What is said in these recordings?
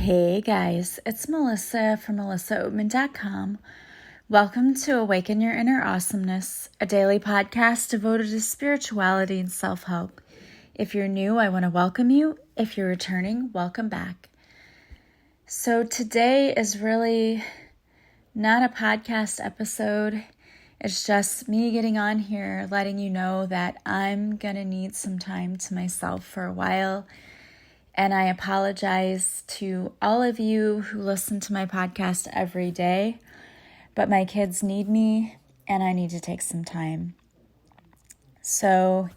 Hey guys, it's Melissa from melissaoatman.com. Welcome to Awaken Your Inner Awesomeness, a daily podcast devoted to spirituality and self-help. If you're new, I want to welcome you. If you're returning, welcome back. So today is really not a podcast episode. It's just me getting on here, letting you know that I'm going to need some time to myself for a while. And I apologize to all of you who listen to my podcast every day, but my kids need me and I need to take some time. So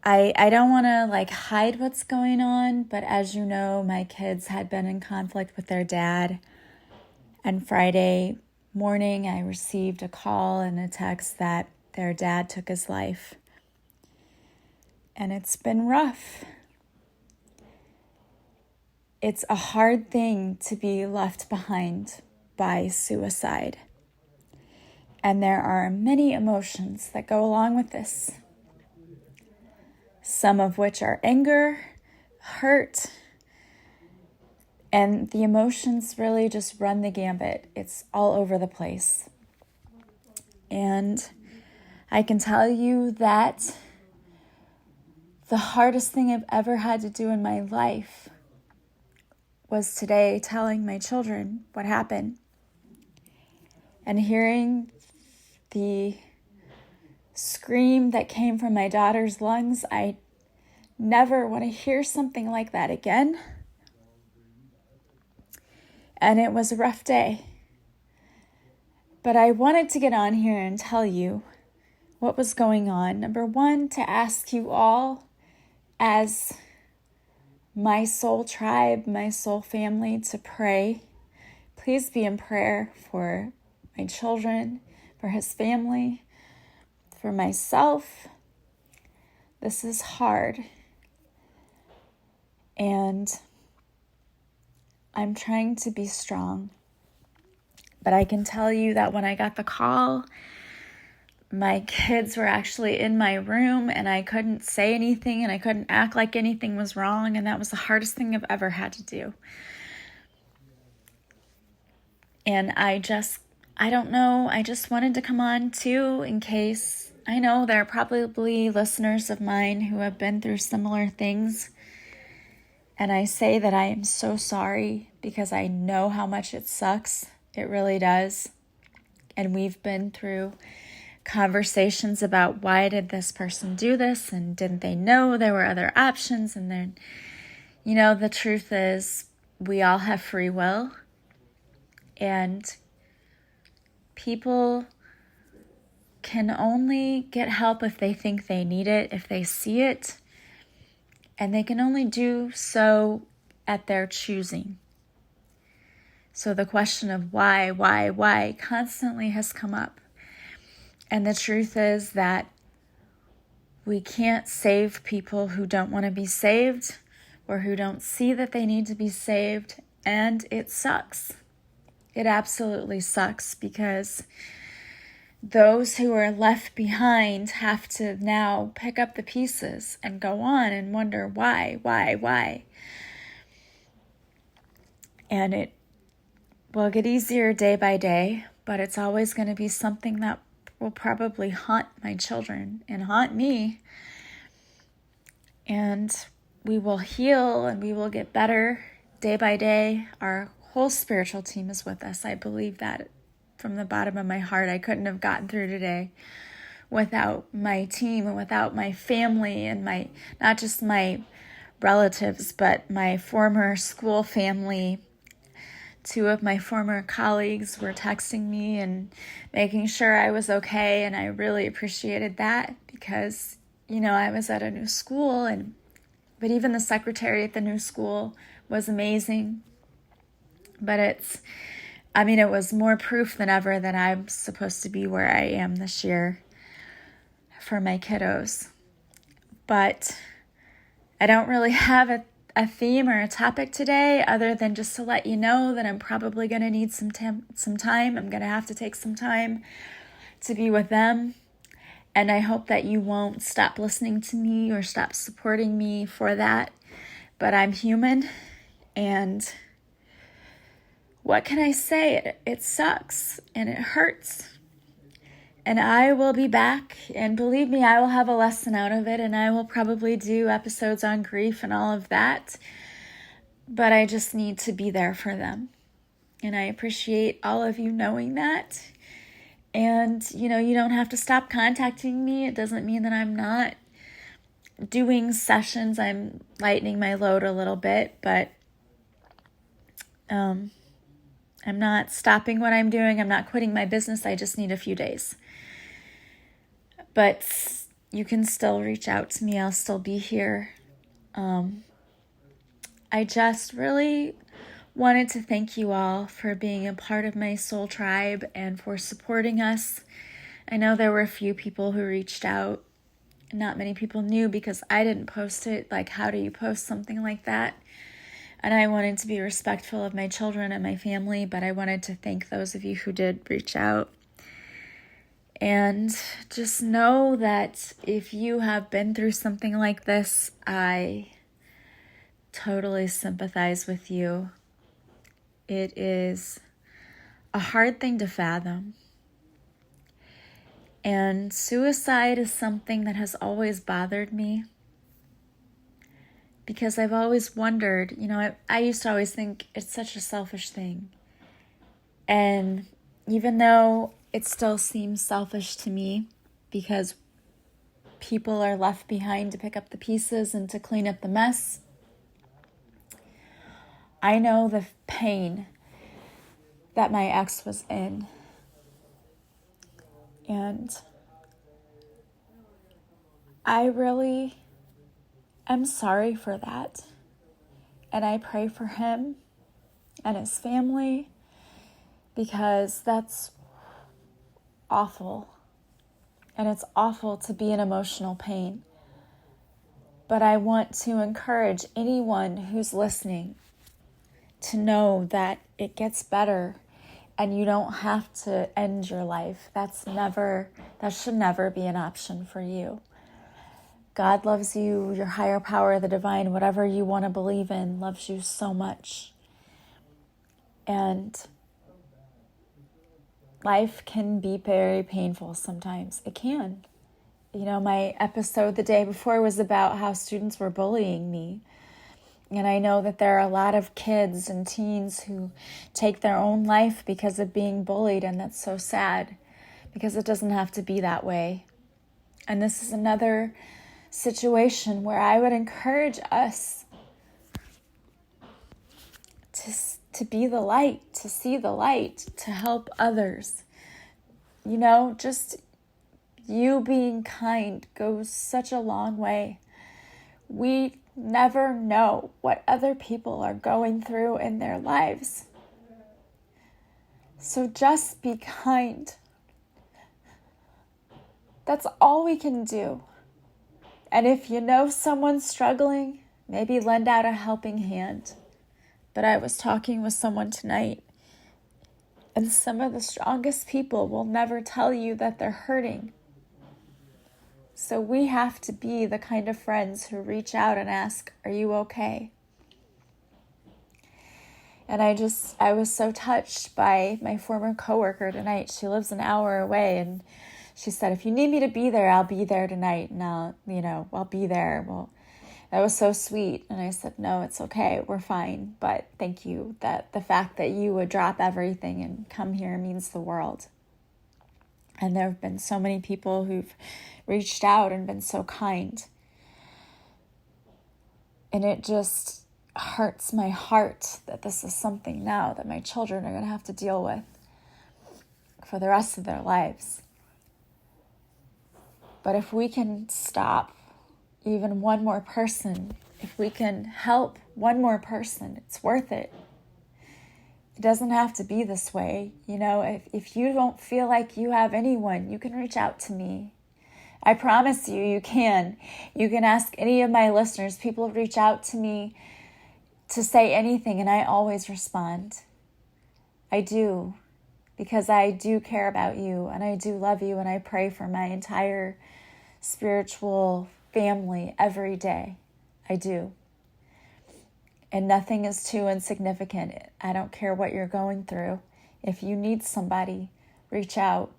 I don't want to hide what's going on, but as you know, my kids had been in conflict with their dad. And Friday morning, I received a call and a text that their dad took his life. And it's been rough. It's a hard thing to be left behind by suicide. And there are many emotions that go along with this. Some of which are anger, hurt, and the emotions really just run the gambit. It's all over the place. And I can tell you that the hardest thing I've ever had to do in my life was today telling my children what happened. And hearing the scream that came from my daughter's lungs, I never want to hear something like that again. And it was a rough day. But I wanted to get on here and tell you what was going on. Number one, to ask you all, as my soul tribe, my soul family, to pray. Please be in prayer for my children, for his family, for myself. This is hard. And I'm trying to be strong. But I can tell you that when I got the call, my kids were actually in my room and I couldn't say anything and I couldn't act like anything was wrong. And that was the hardest thing I've ever had to do. And I don't know, I just wanted to come on too in case, I know there are probably listeners of mine who have been through similar things. And I say that I am so sorry because I know how much it sucks. It really does. And we've been through conversations about why did this person do this and didn't they know there were other options. And then, the truth is we all have free will and people can only get help if they think they need it, if they see it, and they can only do so at their choosing. So the question of why constantly has come up. And the truth is that we can't save people who don't want to be saved or who don't see that they need to be saved. And it sucks. It absolutely sucks because those who are left behind have to now pick up the pieces and go on and wonder why. And it will get easier day by day, but it's always going to be something that will probably haunt my children and haunt me. And we will heal and we will get better day by day. Our whole spiritual team is with us. I believe that from the bottom of my heart. I couldn't have gotten through today without my team and without my family and not just my relatives, but my former school family. 2 of my former colleagues were texting me and making sure I was okay, and I really appreciated that because, I was at a new school, but even the secretary at the new school was amazing. But it was more proof than ever that I'm supposed to be where I am this year for my kiddos. But I don't really have a theme or a topic today other than just to let you know that I'm probably going to need some time. I'm going to have to take some time to be with them. And I hope that you won't stop listening to me or stop supporting me for that. but I'm human, and what can I say? It sucks and it hurts. And I will be back, and believe me, I will have a lesson out of it, and I will probably do episodes on grief and all of that. But I just need to be there for them. And I appreciate all of you knowing that. And, you don't have to stop contacting me. It doesn't mean that I'm not doing sessions. I'm lightening my load a little bit, but I'm not stopping what I'm doing. I'm not quitting my business. I just need a few days. But you can still reach out to me. I'll still be here. I just really wanted to thank you all for being a part of my soul tribe and for supporting us. I know there were a few people who reached out. Not many people knew because I didn't post it. Like, how do you post something like that? And I wanted to be respectful of my children and my family, but I wanted to thank those of you who did reach out. And just know that if you have been through something like this, I totally sympathize with you. It is a hard thing to fathom. And suicide is something that has always bothered me because I've always wondered, I used to always think it's such a selfish thing. And even though it still seems selfish to me because people are left behind to pick up the pieces and to clean up the mess, I know the pain that my ex was in. And I really am sorry for that. And I pray for him and his family because that's awful. And it's awful to be in emotional pain. But I want to encourage anyone who's listening to know that it gets better and you don't have to end your life. That should never be an option for you. God loves you, your higher power, the divine, whatever you want to believe in, loves you so much. And life can be very painful sometimes. It can. My episode the day before was about how students were bullying me. And I know that there are a lot of kids and teens who take their own life because of being bullied, and that's so sad because it doesn't have to be that way. And this is another situation where I would encourage us to be the light, to see the light, to help others. Just you being kind goes such a long way. We never know what other people are going through in their lives. So just be kind. That's all we can do. And if you know someone's struggling, maybe lend out a helping hand. But I was talking with someone tonight, and some of the strongest people will never tell you that they're hurting. So we have to be the kind of friends who reach out and ask, are you okay? And I was so touched by my former coworker tonight. She lives an hour away, and she said, if you need me to be there, I'll be there tonight. And I'll be there. Well, that was so sweet. And I said, no, it's okay. We're fine. But thank you. That the fact that you would drop everything and come here means the world. And there have been so many people who've reached out and been so kind. And it just hurts my heart that this is something now that my children are going to have to deal with for the rest of their lives. But if we can stop even one more person, if we can help one more person, it's worth it. It doesn't have to be this way. If you don't feel like you have anyone, you can reach out to me. I promise you can. You can ask any of my listeners. People reach out to me to say anything, and I always respond. I do, because I do care about you, and I do love you, and I pray for my entire spiritual family every day. I do. And nothing is too insignificant. I don't care what you're going through. If you need somebody, reach out.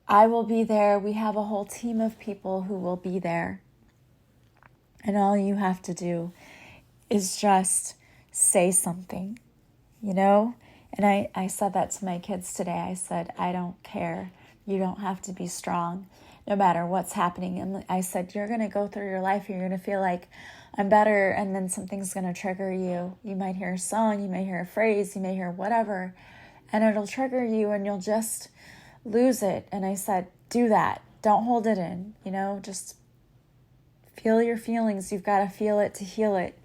I will be there. We have a whole team of people who will be there. And all you have to do is just say something, you know? And I said that to my kids today. I said, I don't care. You don't have to be strong no matter what's happening. And I said, you're going to go through your life. You're going to feel like I'm better. And then something's going to trigger you. You might hear a song. You may hear a phrase. You may hear whatever. And it'll trigger you and you'll just lose it. And I said, do that. Don't hold it in. You know, just feel your feelings. You've got to feel it to heal it.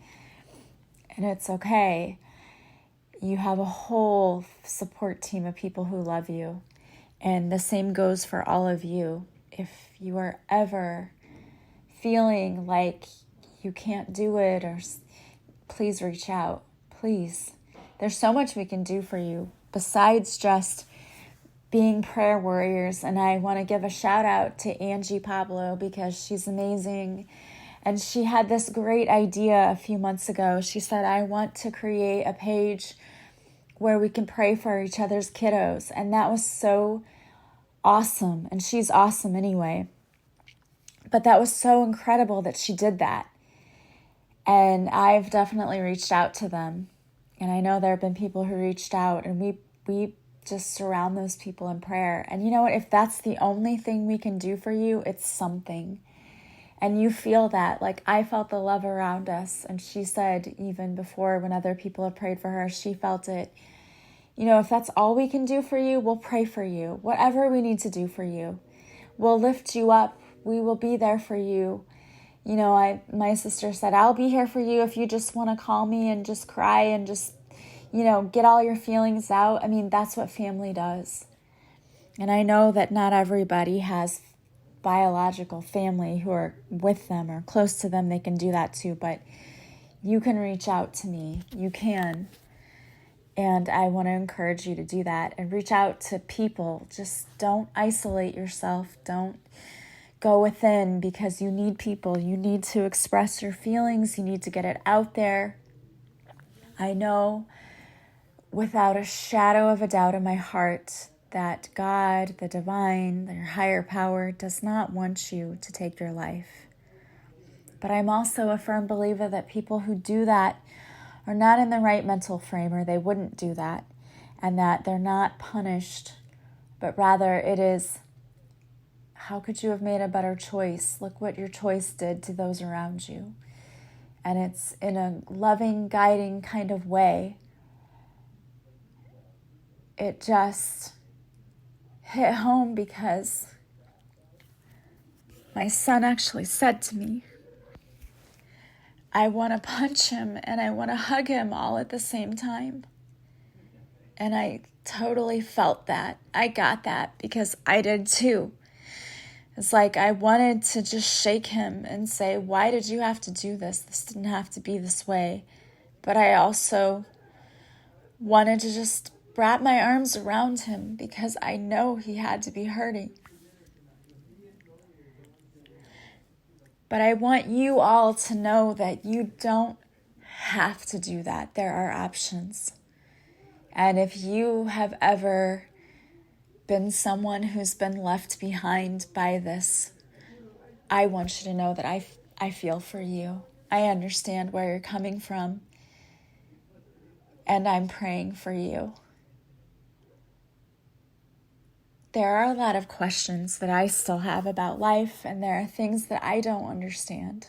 And it's okay. You have a whole support team of people who love you. And the same goes for all of you. If you are ever feeling like you can't do it, or please reach out. Please. There's so much we can do for you besides just being prayer warriors. And I want to give a shout out to Angie Pablo because she's amazing. And she had this great idea a few months ago. She said, I want to create a page where we can pray for each other's kiddos. And that was so awesome. And she's awesome anyway. But that was so incredible that she did that. And I've definitely reached out to them. And I know there have been people who reached out, and we just surround those people in prayer. And you know what? If that's the only thing we can do for you, it's something. And you feel that, like I felt the love around us. And she said, even before, when other people have prayed for her, she felt it. You know, if that's all we can do for you, we'll pray for you. Whatever we need to do for you, we'll lift you up. We will be there for you. You know, my sister said, I'll be here for you if you just want to call me and just cry and just, you know, get all your feelings out. I mean, that's what family does. And I know that not everybody has biological family who are with them or close to them. They can do that too, but you can reach out to me. You can. And I want to encourage you to do that and reach out to people. Just don't isolate yourself. Don't go within, because you need people. You need to express your feelings. You need to get it out there. I know without a shadow of a doubt in my heart that God, the divine, your higher power, does not want you to take your life. But I'm also a firm believer that people who do that are not in the right mental frame, or they wouldn't do that, and that they're not punished, but rather it is, how could you have made a better choice? Look what your choice did to those around you. And it's in a loving, guiding kind of way. It just hit home because my son actually said to me, I want to punch him and I want to hug him all at the same time. And I totally felt that. I got that because I did too. It's like I wanted to just shake him and say, why did you have to do this? This didn't have to be this way. But I also wanted to just wrap my arms around him because I know he had to be hurting. But I want you all to know that you don't have to do that. There are options. And if you have ever been someone who's been left behind by this, I want you to know that I feel for you. I understand where you're coming from. And I'm praying for you. There are a lot of questions that I still have about life, and there are things that I don't understand.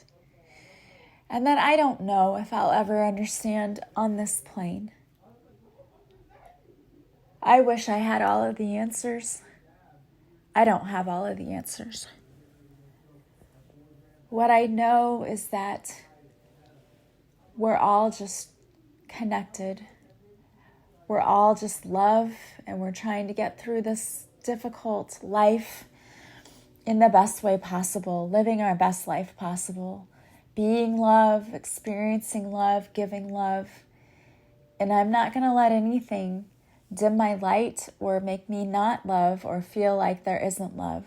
And that I don't know if I'll ever understand on this plane. I wish I had all of the answers. I don't have all of the answers. What I know is that we're all just connected. We're all just love, and we're trying to get through this difficult life in the best way possible, living our best life possible, being love, experiencing love, giving love. And I'm not going to let anything dim my light or make me not love or feel like there isn't love.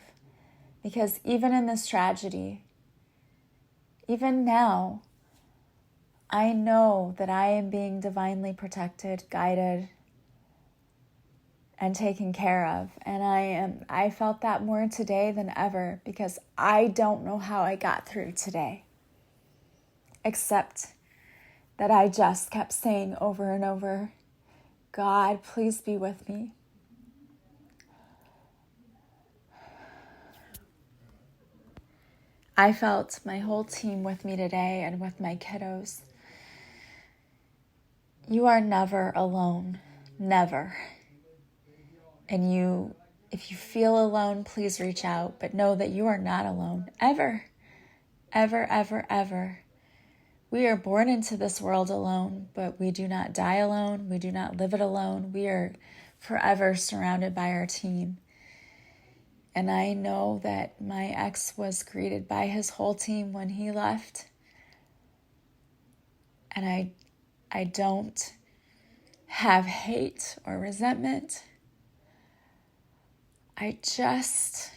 Because even in this tragedy, even now, I know that I am being divinely protected, guided, and taken care of. And I felt that more today than ever, because I don't know how I got through today, except that I just kept saying over and over, God, please be with me. I felt my whole team with me today and with my kiddos. You are never alone, never. And if you feel alone, please reach out, but know that you are not alone, ever, ever, ever, ever. We are born into this world alone, but we do not die alone. We do not live it alone. We are forever surrounded by our team. And I know that my ex was greeted by his whole team when he left. And I don't have hate or resentment. I just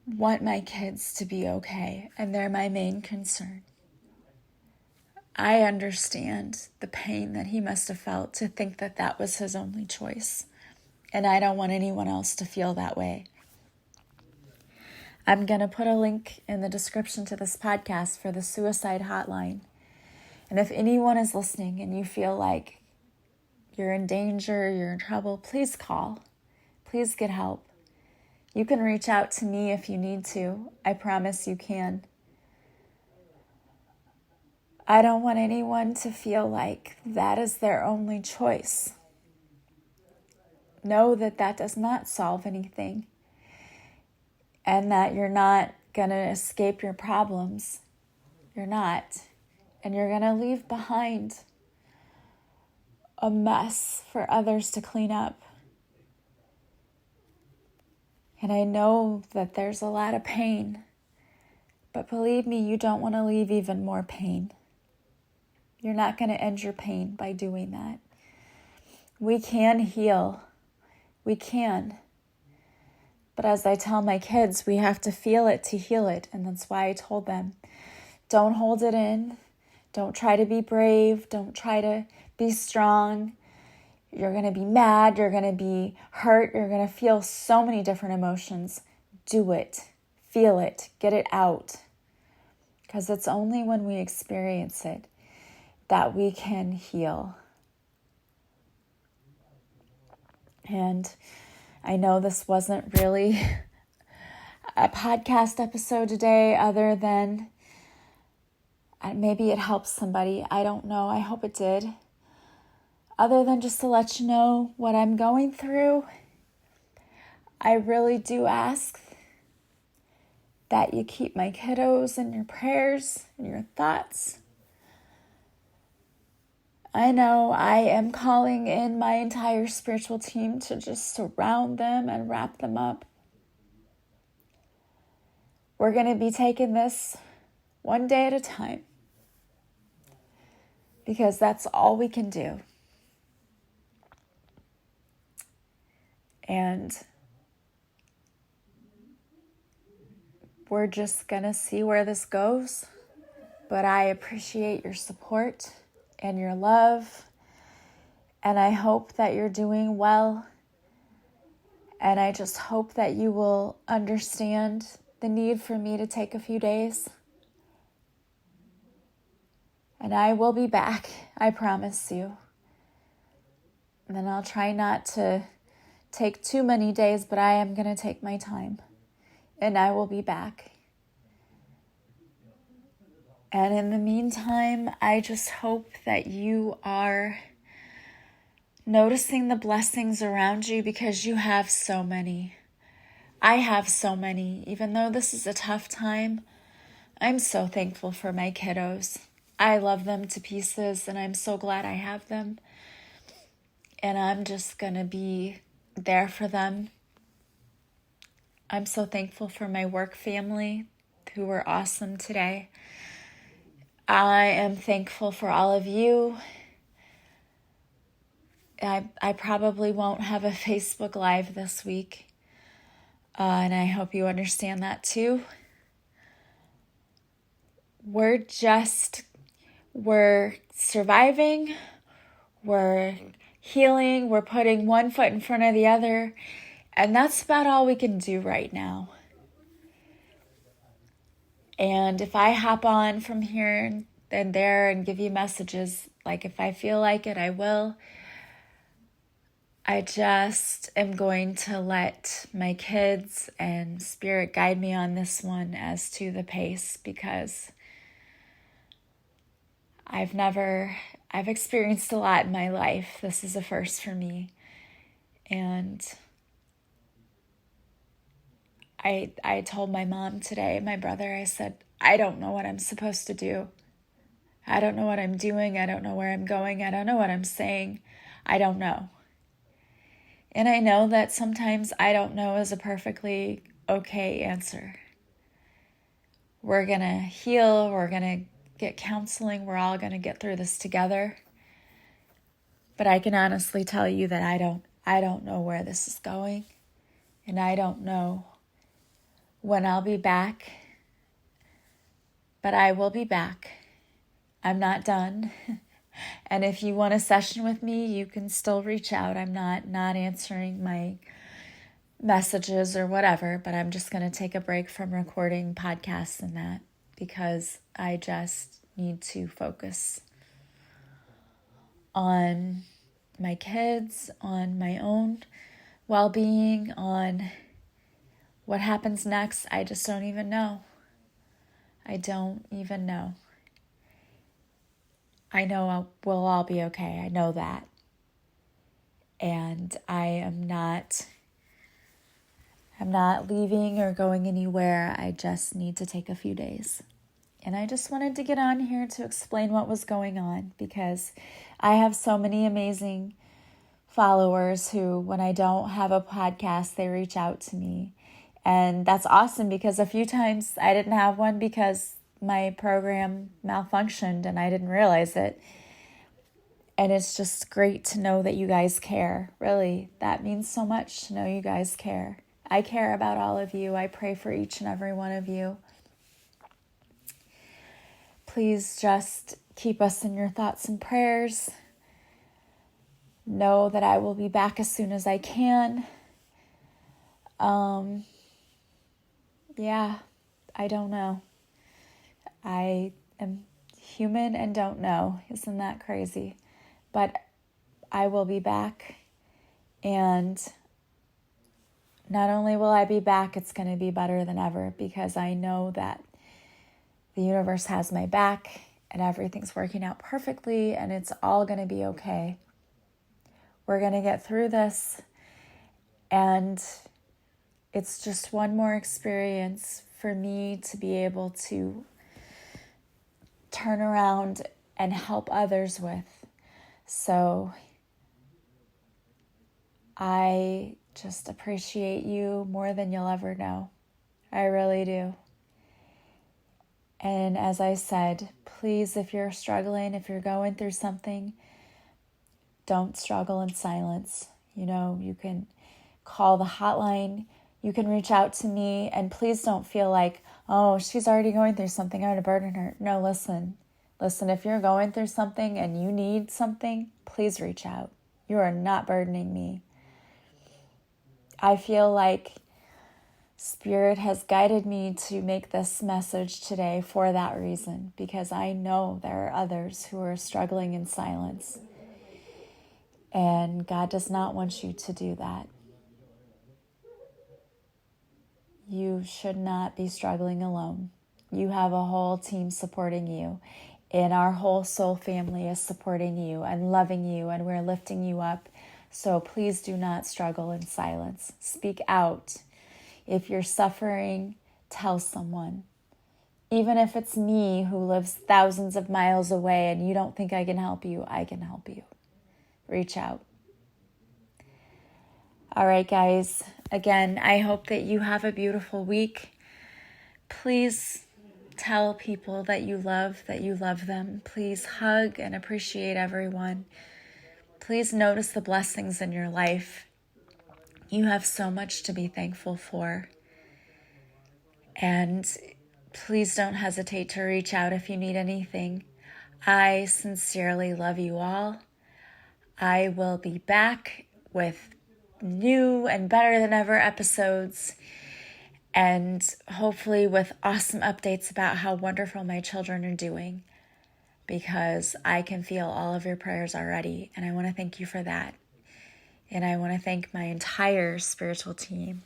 want my kids to be okay, and they're my main concern. I understand the pain that he must have felt to think that that was his only choice. And I don't want anyone else to feel that way. I'm going to put a link in the description to this podcast for the suicide hotline. And if anyone is listening and you feel like you're in danger, you're in trouble, please call. Please get help. You can reach out to me if you need to. I promise you can. I don't want anyone to feel like that is their only choice. Know that that does not solve anything, and that you're not going to escape your problems. You're not. And you're going to leave behind a mess for others to clean up. And I know that there's a lot of pain, but believe me, you don't want to leave even more pain. You're not going to end your pain by doing that. We can heal. We can. But as I tell my kids, we have to feel it to heal it. And that's why I told them, don't hold it in. Don't try to be brave. Don't try to be strong. You're going to be mad. You're going to be hurt. You're going to feel so many different emotions. Do it. Feel it. Get it out. Because it's only when we experience it that we can heal. And I know this wasn't really a podcast episode today, other than maybe it helps somebody. I don't know. I hope it did. Other than just to let you know what I'm going through, I really do ask that you keep my kiddos in your prayers and your thoughts. I know I am calling in my entire spiritual team to just surround them and wrap them up. We're going to be taking this one day at a time, because that's all we can do. And we're just going to see where this goes. But I appreciate your support and your love. And I hope that you're doing well. And I just hope that you will understand the need for me to take a few days. And I will be back, I promise you. And then I'll try not to take too many days, but I am going to take my time. And I will be back. And in the meantime, I just hope that you are noticing the blessings around you, because you have so many. I have so many. Even though this is a tough time, I'm so thankful for my kiddos. I love them to pieces, and I'm so glad I have them. And I'm just going to be there for them. I'm so thankful for my work family, who were awesome today. I am thankful for all of you. I probably won't have a Facebook Live this week. And I hope you understand that too. we're surviving, we're healing, we're putting one foot in front of the other, and that's about all we can do right now. And if I hop on from here and there and give you messages, like if I feel like it, I will. I just am going to let my kids and Spirit guide me on this one as to the pace, because I've experienced a lot in my life. This is a first for me. And I told my mom today, my brother, I said, I don't know what I'm supposed to do. I don't know what I'm doing. I don't know where I'm going. I don't know what I'm saying. I don't know. And I know that sometimes I don't know is a perfectly okay answer. We're going to heal. We're going to get counseling. We're all going to get through this together. But I can honestly tell you that I don't know where this is going. And I don't know when I'll be back. But I will be back. I'm not done. And if you want a session with me, you can still reach out. I'm not answering my messages or whatever, but I'm just going to take a break from recording podcasts and that, because I just need to focus on my kids, on my own well-being, on what happens next. I just don't even know. I don't even know. I know we'll all be okay. I know that. And I'm not leaving or going anywhere. I just need to take a few days. And I just wanted to get on here to explain what was going on, because I have so many amazing followers who, when I don't have a podcast, they reach out to me. And that's awesome, because a few times I didn't have one because my program malfunctioned and I didn't realize it. And it's just great to know that you guys care. Really, that means so much to know you guys care. I care about all of you. I pray for each and every one of you. Please just keep us in your thoughts and prayers. Know that I will be back as soon as I can. Yeah, I don't know. I am human and don't know. Isn't that crazy? But I will be back. And not only will I be back, it's going to be better than ever, because I know that the universe has my back and everything's working out perfectly and it's all going to be okay. We're going to get through this, and it's just one more experience for me to be able to turn around and help others with. So I just appreciate you more than you'll ever know. I really do. And as I said, please, if you're struggling, if you're going through something, don't struggle in silence. You know, you can call the hotline. You can reach out to me, and please don't feel like, oh, she's already going through something, I'm going to burden her. No, listen, if you're going through something and you need something, please reach out. You are not burdening me. I feel like Spirit has guided me to make this message today for that reason, because I know there are others who are struggling in silence. And God does not want you to do that. You should not be struggling alone. You have a whole team supporting you, and our whole soul family is supporting you and loving you, and we're lifting you up. So please do not struggle in silence. Speak out. If you're suffering, tell someone. Even if it's me who lives thousands of miles away and you don't think I can help you, I can help you. Reach out. All right, guys. Again, I hope that you have a beautiful week. Please tell people that you love them. Please hug and appreciate everyone. Please notice the blessings in your life. You have so much to be thankful for. And Please don't hesitate to reach out if you need anything. I sincerely love you all. I will be back with new and better than ever episodes, and hopefully with awesome updates about how wonderful my children are doing, because I can feel all of your prayers already, and I want to thank you for that. And I want to thank my entire spiritual team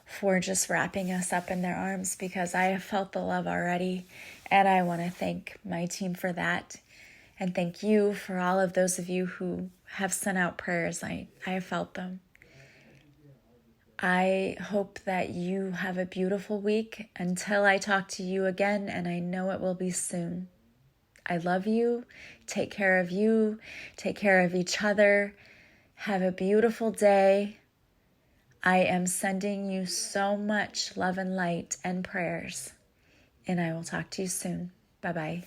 for just wrapping us up in their arms, because I have felt the love already, and I want to thank my team for that. And thank you for all of those of you who have sent out prayers. I have felt them. I hope that you have a beautiful week until I talk to you again, and I know it will be soon. I love you. Take care of you. Take care of each other. Have a beautiful day. I am sending you so much love and light and prayers, and I will talk to you soon. Bye-bye.